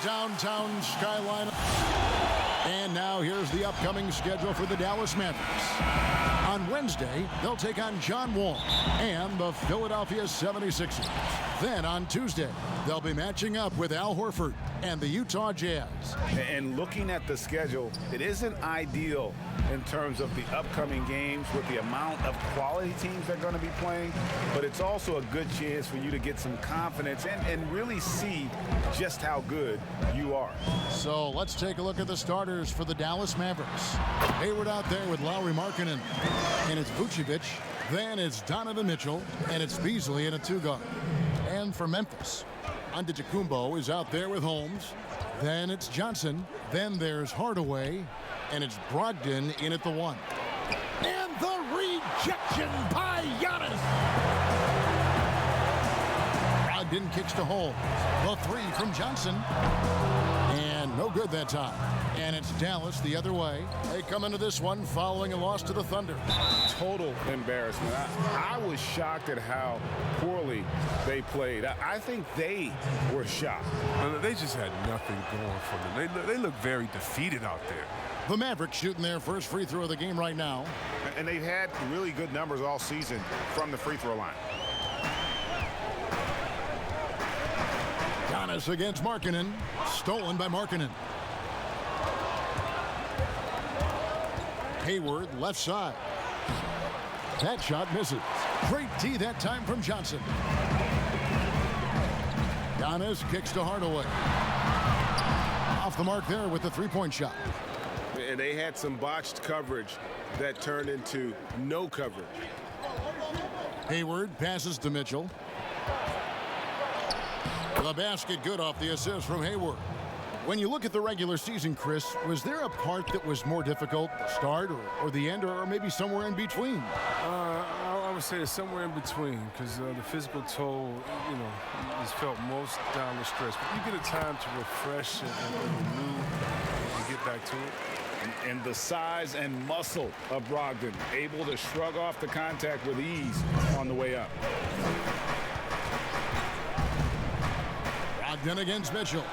downtown skyline. And now here's the upcoming schedule for the Dallas Mavericks. On Wednesday, they'll take on John Wall and the Philadelphia 76ers. Then on Tuesday, they'll be matching up with Al Horford and the Utah Jazz. And looking at the schedule, it isn't ideal in terms of the upcoming games with the amount of quality teams they're going to be playing, but it's also a good chance for you to get some confidence and really see just how good you are. So let's take a look at the starters for the Dallas Mavericks. Hayward out there with Lauri Markkanen, and it's Vucevic. Then it's Donovan Mitchell, and it's Beasley in a two-guard. And for Memphis, Antetokounmpo is out there with Holmes. Then it's Johnson. Then there's Hardaway, and it's Brogdon in at the one. And the rejection by Giannis. Brogdon kicks to Holmes. The three from Johnson. And no good that time. And it's Dallas the other way. They come into this one following a loss to the Thunder. Total embarrassment. I was shocked at how poorly they played. I think they were shocked. They just had nothing going for them. They look very defeated out there. The Mavericks shooting their first free throw of the game right now. And they've had really good numbers all season from the free throw line. Giannis against Markkanen. Stolen by Markkanen. Hayward left side. That shot misses. Great D that time from Johnson. Giannis kicks to Hardaway. Off the mark there with the three-point shot. And they had some botched coverage that turned into no coverage. Hayward passes to Mitchell. The basket good off the assist from Hayward. When you look at the regular season, Chris, was there a part that was more difficult, start or the end, or maybe somewhere in between? I would say it's somewhere in between, because the physical toll, is felt most down the stretch. But you get a time to refresh and renew and get back to it. And the size and muscle of Brogdon, able to shrug off the contact with ease on the way up. Brogdon against Mitchell.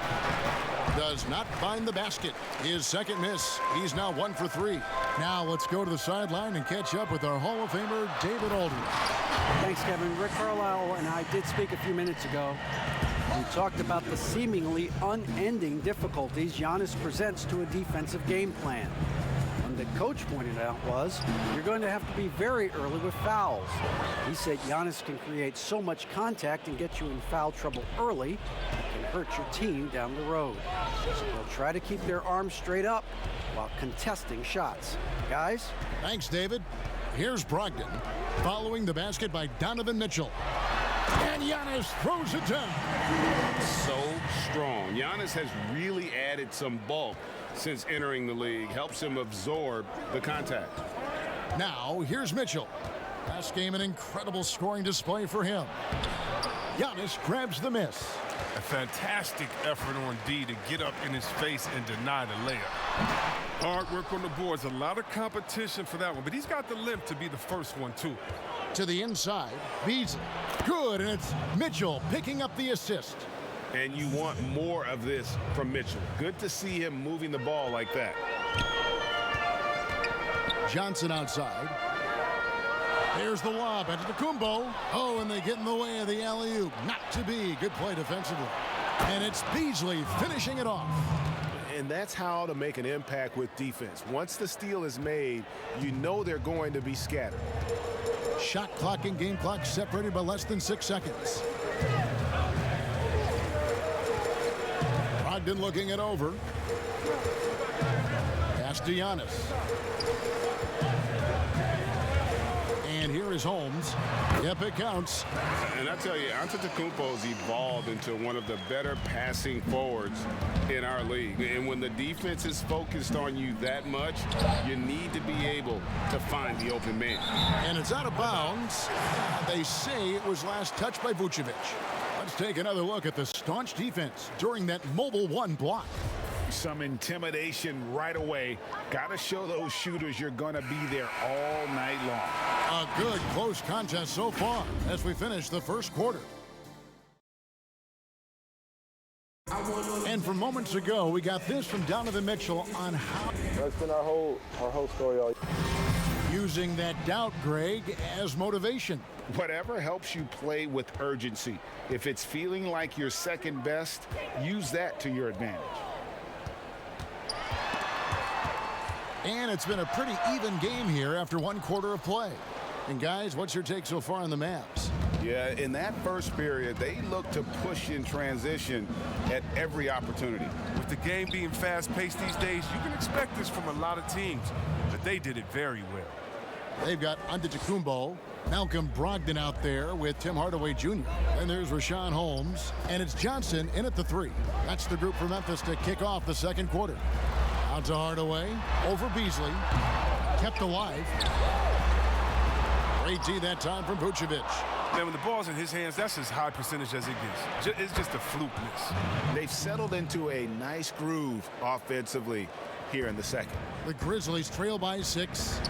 Does not find the basket. His second miss. He's now 1 for 3. Now let's go to the sideline and catch up with our Hall of Famer, David Aldridge. Thanks, Kevin. Rick Carlisle and I did speak a few minutes ago. We talked about the seemingly unending difficulties Giannis presents to a defensive game plan. One that Coach pointed out was, you're going to have to be very early with fouls. He said Giannis can create so much contact and get you in foul trouble early, it can hurt your team down the road. So they'll try to keep their arms straight up while contesting shots. Guys? Thanks, David. Here's Brogdon, following the basket by Donovan Mitchell. And Giannis throws it down. So strong. Giannis has really added some bulk since entering the league. Helps him absorb the contact. Now, here's Mitchell. Last game, an incredible scoring display for him. Giannis grabs the miss. A fantastic effort on D to get up in his face and deny the layup. Hard work on the boards. A lot of competition for that one, but he's got the limp to be the first one, too. To the inside, Beasley. Good, and it's Mitchell picking up the assist. And you want more of this from Mitchell. Good to see him moving the ball like that. Johnson outside. There's the lob. Antetokounmpo. Oh, and they get in the way of the alley-oop. Not to be. Good play defensively. And it's Beasley finishing it off. And that's how to make an impact with defense. Once the steal is made, you know they're going to be scattered. Shot clock and game clock separated by less than 6 seconds. Brogdon looking it over. Pass to Giannis. And here is Holmes. Yep, it counts. And I tell you, Antetokounmpo's evolved into one of the better passing forwards in our league. And when the defense is focused on you that much, you need to be able to find the open man. And it's out of bounds. They say it was last touched by Vucevic. Let's take another look at the staunch defense during that mobile one block. Some intimidation right away. Got to show those shooters you're going to be there all night long. A good close contest so far as we finish the first quarter. And from moments ago, we got this from Donovan Mitchell on how That's been our whole story all. using that doubt, Greg, as motivation. Whatever helps you play with urgency. If it's feeling like you're second best, use that to your advantage. And it's been a pretty even game here after one quarter of play. And guys, what's your take so far on the Mavs? Yeah, in that first period, they look to push in transition at every opportunity. With the game being fast-paced these days, you can expect this from a lot of teams, but they did it very well. They've got Antetokounmpo, Malcolm Brogdon out there with Tim Hardaway Jr. And there's Rashawn Holmes, and it's Johnson in at the 3. That's the group for Memphis to kick off the second quarter. Out to Hardaway, over Beasley, kept alive. Great D that time from Vucevic. Man, when the ball's in his hands, that's as high percentage as it gets. It's just a fluke miss. They've settled into a nice groove offensively here in the second. The Grizzlies trail by 6.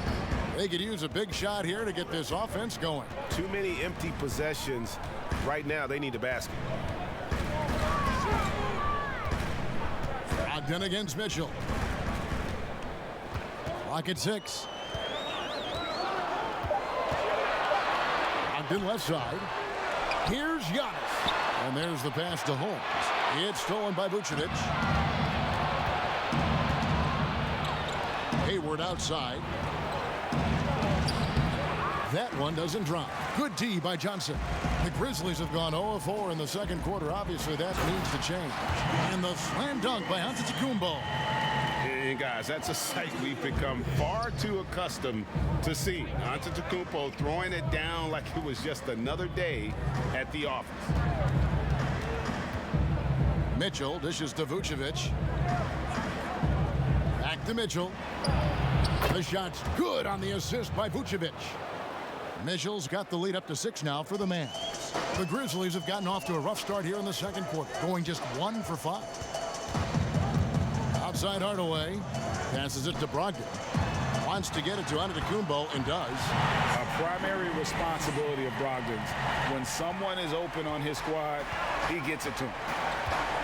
They could use a big shot here to get this offense going. Too many empty possessions. Right now, they need a basket. Brogdon against Mitchell. Clock at 6. Brogdon left side. Here's Giannis. And there's the pass to Holmes. It's stolen by Vucevic. Hayward outside. That one doesn't drop. Good D by Johnson. The Grizzlies have gone 0-4 in the second quarter. Obviously, that needs to change. And the slam dunk by Antetokounmpo. And guys, that's a sight we've become far too accustomed to seeing. Antetokounmpo throwing it down like it was just another day at the office. Mitchell dishes to Vucevic. Back to Mitchell. The shot's good on the assist by Vucevic. Mitchell's got the lead up to 6 now for the Mavs. The Grizzlies have gotten off to a rough start here in the second quarter, going just 1 for 5. Outside Hardaway, passes it to Brogdon. Wants to get it to Antetokounmpo and does. A primary responsibility of Brogdon's. When someone is open on his squad, he gets it to him.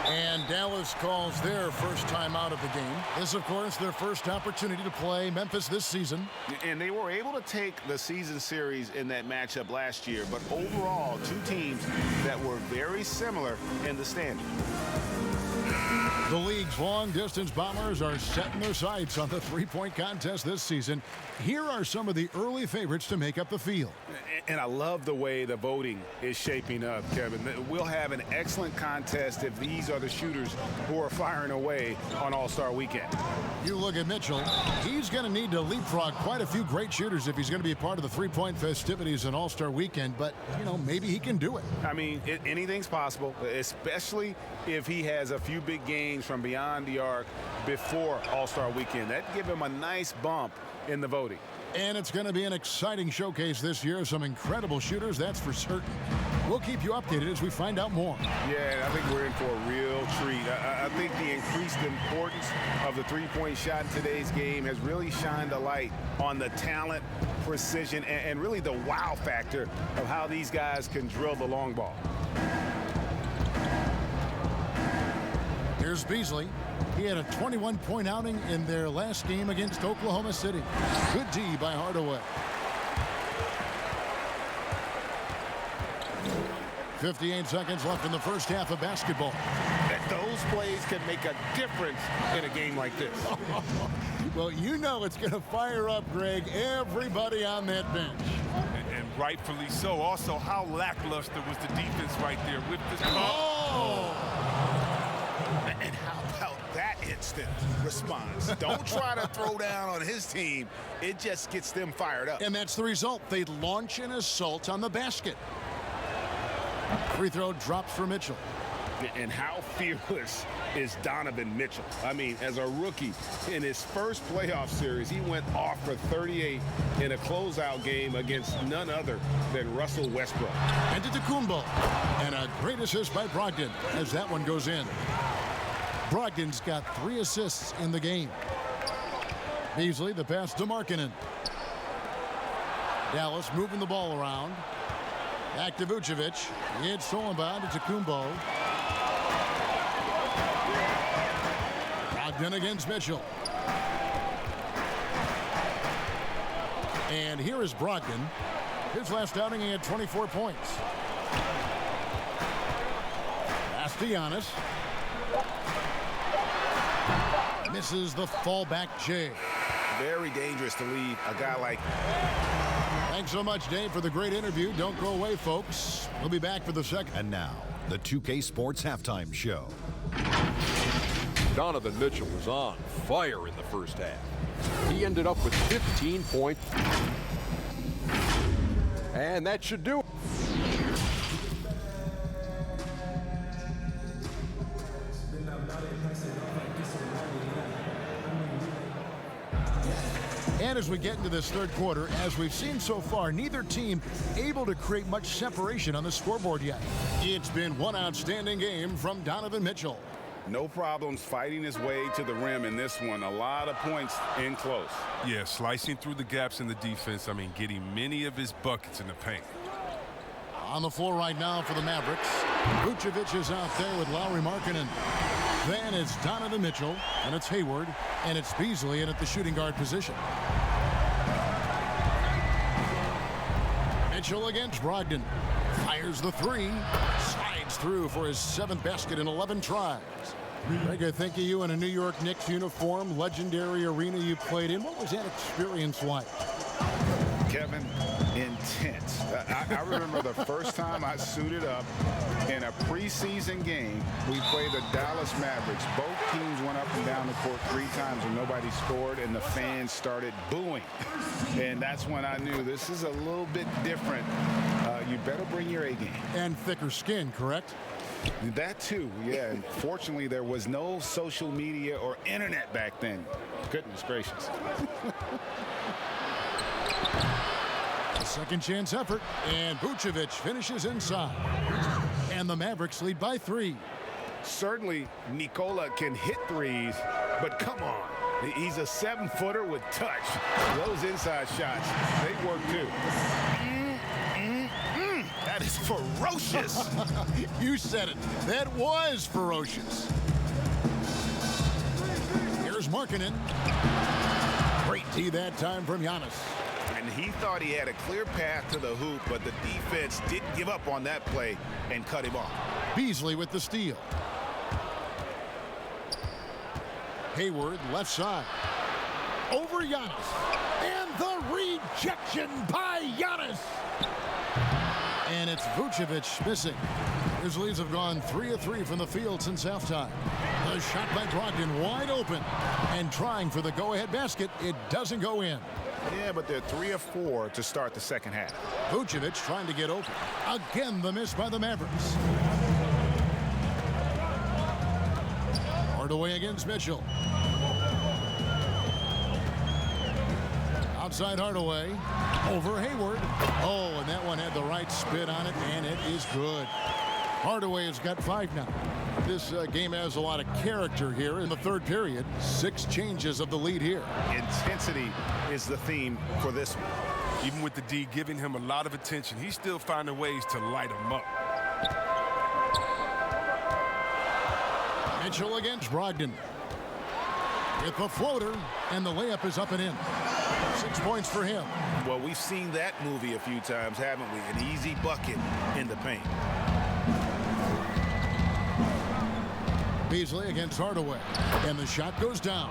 And Dallas calls their first time out of the game. This, of course, their first opportunity to play Memphis this season. And they were able to take the season series in that matchup last year, but overall, two teams that were very similar in the standing. The league's long-distance bombers are setting their sights on the three-point contest this season. Here are some of the early favorites to make up the field. And I love the way the voting is shaping up, Kevin. We'll have an excellent contest if these are the shooters who are firing away on All-Star Weekend. You look at Mitchell. He's going to need to leapfrog quite a few great shooters if he's going to be a part of the three-point festivities on All-Star Weekend. But, you know, maybe he can do it. I mean, anything's possible, especially if he has a few big games from beyond the arc before All-Star Weekend. That'd give him a nice bump in the voting. And it's going to be an exciting showcase this year. Some incredible shooters, that's for certain. We'll keep you updated as we find out more. Yeah, I think we're in for a real treat. I think the increased importance of the three-point shot in today's game has really shined a light on the talent, precision, and really the wow factor of how these guys can drill the long ball. Here's Beasley. He had a 21-point outing in their last game against Oklahoma City. Good D by Hardaway. 58 seconds left in the first half of basketball. Those plays can make a difference in a game like this. Well, you know it's going to fire up, Greg, everybody on that bench. And rightfully so. Also, how lackluster was the defense right there with this ball. Oh! And how about that instant response? Don't try to throw down on his team. It just gets them fired up. And that's the result. They launch an assault on the basket. Free throw drops for Mitchell. And how fearless is Donovan Mitchell? I mean, as a rookie, in his first playoff series, he went off for 38 in a closeout game against none other than Russell Westbrook. Antetokounmpo. And a great assist by Brogdon as that one goes in. Brogdon's got 3 assists in the game. Beasley, the pass to Markkanen. Dallas moving the ball around. Back to Vucevic. It's stolen by Antetokounmpo. Brogdon against Mitchell. And here is Brogdon. His last outing, he had 24 points. Pass to Giannis. Misses the fallback J. Very dangerous to leave a guy like. Thanks so much, Dave, for the great interview. Don't go away, folks. We'll be back for the second. And now, the 2K Sports Halftime Show. Donovan Mitchell was on fire in the first half. He ended up with 15 points. And that should do it. And as we get into this third quarter, as we've seen so far, neither team able to create much separation on the scoreboard yet. It's been one outstanding game from Donovan Mitchell. No problems fighting his way to the rim in this one. A lot of points in close. Yeah, slicing through the gaps in the defense. I mean, getting many of his buckets in the paint. On the floor right now for the Mavericks, Vucevic is out there with Lauri Markkanen. Then it's Donovan Mitchell, and it's Hayward, and it's Beasley in at the shooting guard position. Mitchell against Brogdon. Fires the three. Slides through for his 7th basket in 11 tries. Greg, I think of you in a New York Knicks uniform, legendary arena you played in. What was that experience like? Kevin, intense. I remember the first time I suited up in a preseason game. We played the Dallas Mavericks. Both teams went up and down the court 3 times and nobody scored, and the fans started booing. And that's when I knew this is a little bit different. You better bring your A game. And thicker skin, correct? That too, yeah. And fortunately, there was no social media or internet back then. Goodness gracious. A second chance effort, and Vucevic finishes inside. And the Mavericks lead by 3. Certainly, Nikola can hit threes, but come on. He's a 7-footer with touch. Those inside shots, they work too. That is ferocious. You said it. That was ferocious. Here's Markkanen. Great D that time from Giannis. And he thought he had a clear path to the hoop, but the defense didn't give up on that play and cut him off. Beasley with the steal. Hayward left side. Over Giannis. And the rejection by Giannis. And it's Vucevic missing. Grizzlies have gone 3 of 3 from the field since halftime. The shot by Brogdon wide open. And trying for the go-ahead basket. It doesn't go in. Yeah, but they're 3 of 4 to start the second half. Vucevic trying to get open. Again, the miss by the Mavericks. Hardaway against Mitchell. Outside Hardaway. Over Hayward. Oh, and that one had the right spin on it, and it is good. Hardaway has got 5 now. This game has a lot of character here in the third period. 6 changes of the lead here. Intensity is the theme for this one. Even with the D giving him a lot of attention, he's still finding ways to light him up. Mitchell against Brogdon. With the floater, and the layup is up and in. 6 points for him. Well, we've seen that movie a few times, haven't we? An easy bucket in the paint. Beasley against Hardaway. And the shot goes down.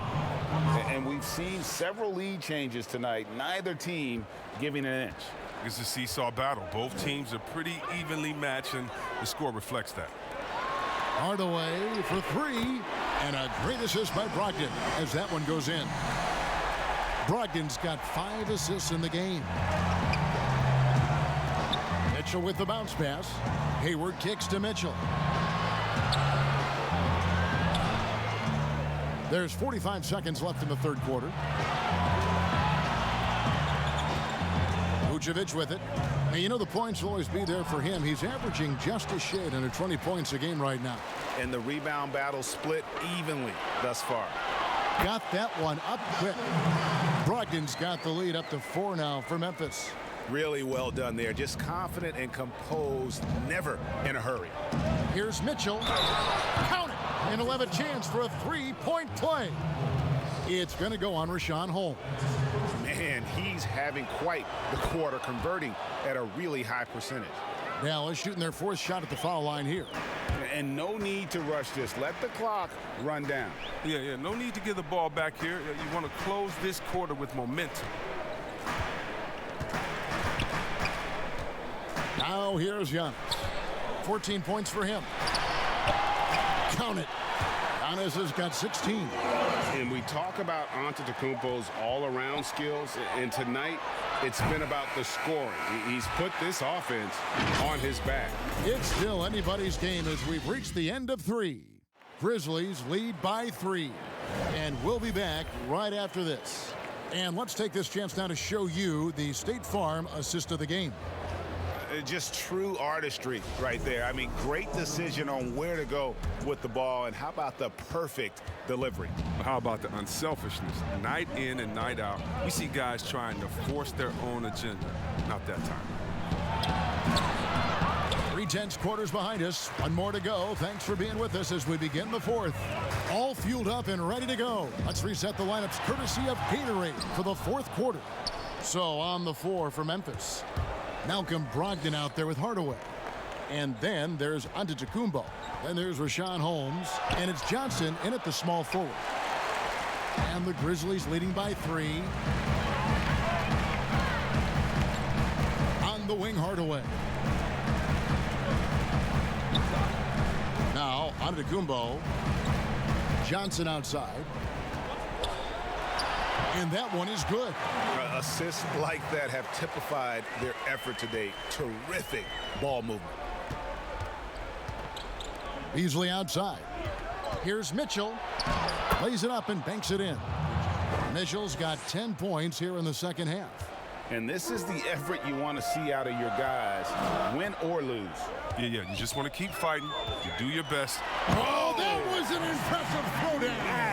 And we've seen several lead changes tonight. Neither team giving an inch. It's a seesaw battle. Both teams are pretty evenly matched, and the score reflects that. Hardaway for 3. And a great assist by Brogdon as that one goes in. Brogdon's got 5 assists in the game. Mitchell with the bounce pass. Hayward kicks to Mitchell. There's 45 seconds left in the third quarter. Vucevic with it. And you know the points will always be there for him. He's averaging just a shade under 20 points a game right now. And the rebound battle split evenly thus far. Got that one up quick. Brogdon's got the lead up to 4 now for Memphis. Really well done there. Just confident and composed, never in a hurry. Here's Mitchell. Count it. And he'll have a chance for a three-point play. It's going to go on Rashawn Holmes. Man, he's having quite the quarter, converting at a really high percentage. Dallas shooting their fourth shot at the foul line here. And no need to rush this. Let the clock run down. Yeah, no need to give the ball back here. You want to close this quarter with momentum. Now here's Giannis. 14 points for him. Count it. Giannis has got 16. And we talk about Antetokounmpo's all-around skills, and tonight it's been about the scoring. He's put this offense on his back. It's still anybody's game as we've reached the end of 3. Grizzlies lead by 3. And we'll be back right after this. And let's take this chance now to show you the State Farm assist of the game. Just true artistry right there. I mean, great decision on where to go with the ball, and how about the perfect delivery? How about the unselfishness? Night in and night out, we see guys trying to force their own agenda. Not that time. 3 quarters behind us. One more to go. Thanks for being with us as we begin the 4th. All fueled up and ready to go. Let's reset the lineups courtesy of Gatorade for the 4th quarter. So on the floor for Memphis, Malcolm Brogdon out there with Hardaway. And then there's Antetokounmpo. Then there's Rashawn Holmes. And it's Johnson in at the small forward. And the Grizzlies leading by 3. On the wing, Hardaway. Now, Antetokounmpo. Johnson outside. And that one is good. Assists like that have typified their effort today. Terrific ball movement. Beasley outside. Here's Mitchell. Plays it up and banks it in. Mitchell's got 10 points here in the second half. And this is the effort you want to see out of your guys, win or lose. Yeah, you just want to keep fighting. You do your best. Oh, that was an impressive throwdown.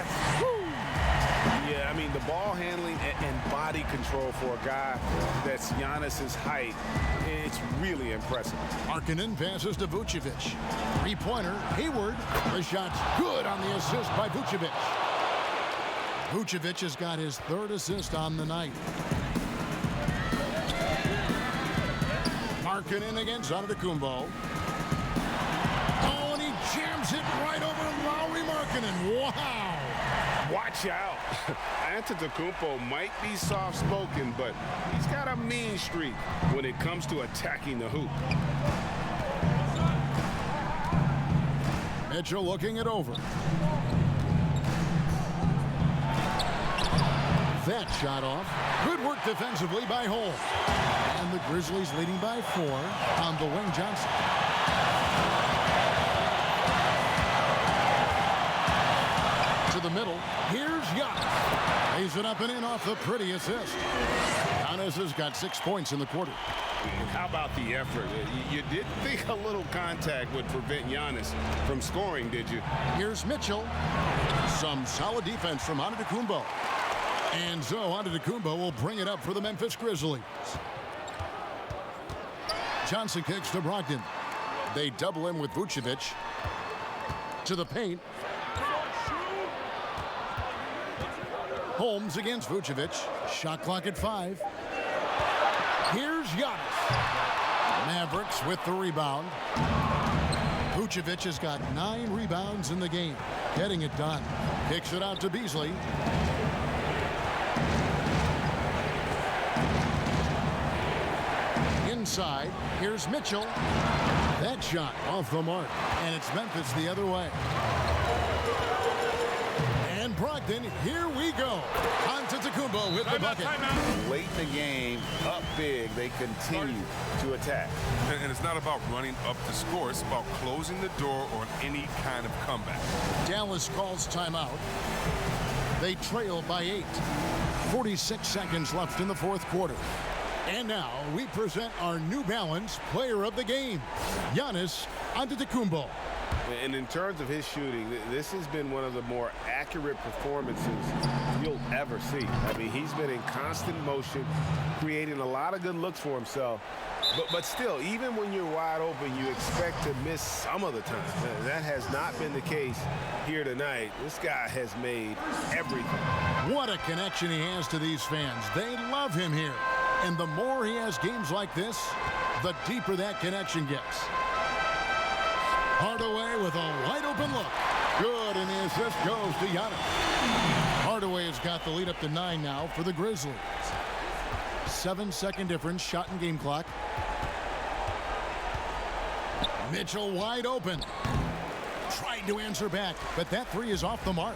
Yeah, I mean, the ball handling and body control for a guy that's Giannis's height, it's really impressive. Markkanen passes to Vucevic. 3-pointer, Hayward. The shot's good on the assist by Vucevic. Vucevic has got his 3rd assist on the night. Markkanen against Antetokounmpo. Oh, and he jams it right over Lauri Markkanen. Wow. Watch out. Antetokounmpo might be soft-spoken, but he's got a mean streak when it comes to attacking the hoop. Mitchell looking it over. That shot off. Good work defensively by Holmes. And the Grizzlies leading by 4 on the wing, Johnson. To the middle. Here's Giannis. Lays it up and in off the pretty assist. Giannis has got 6 points in the quarter. How about the effort? You didn't think a little contact would prevent Giannis from scoring, did you? Here's Mitchell. Some solid defense from Antetokounmpo. And so Antetokounmpo will bring it up for the Memphis Grizzlies. Johnson kicks to Brogdon. They double him with Vucevic. To the paint. Holmes against Vucevic. Shot clock at 5. Here's Giannis. Mavericks with the rebound. Vucevic has got 9 rebounds in the game. Getting it done. Kicks it out to Beasley. Inside, here's Mitchell. That shot off the mark, and it's Memphis the other way. And Brogdon, here we go. Antetokounmpo with the bucket. Late in the game, up big, they continue to attack. And it's not about running up to score. It's about closing the door on any kind of comeback. Dallas calls timeout. They trail by 8. 46 seconds left in the 4th quarter. And now we present our New Balance player of the game, Giannis Antetokounmpo. And in terms of his shooting, this has been one of the more accurate performances you'll ever see. I mean, he's been in constant motion, creating a lot of good looks for himself, But still, even when you're wide open, you expect to miss some of the time. That has not been the case here tonight. This guy has made everything. What a connection he has to these fans. They love him here. And the more he has games like this, the deeper that connection gets. Hardaway with a wide open look. Good, and the assist goes to Giannis. Hardaway has got the lead up to 9 now for the Grizzlies. 7-second difference, shot and game clock. Mitchell wide open. Tried to answer back, but that three is off the mark.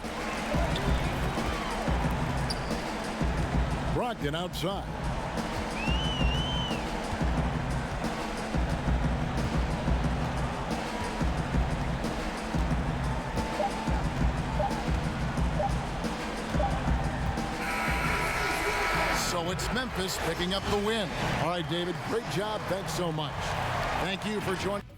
Brogdon outside. So it's Memphis picking up the win. All right, David, great job. Thanks so much. Thank you for joining.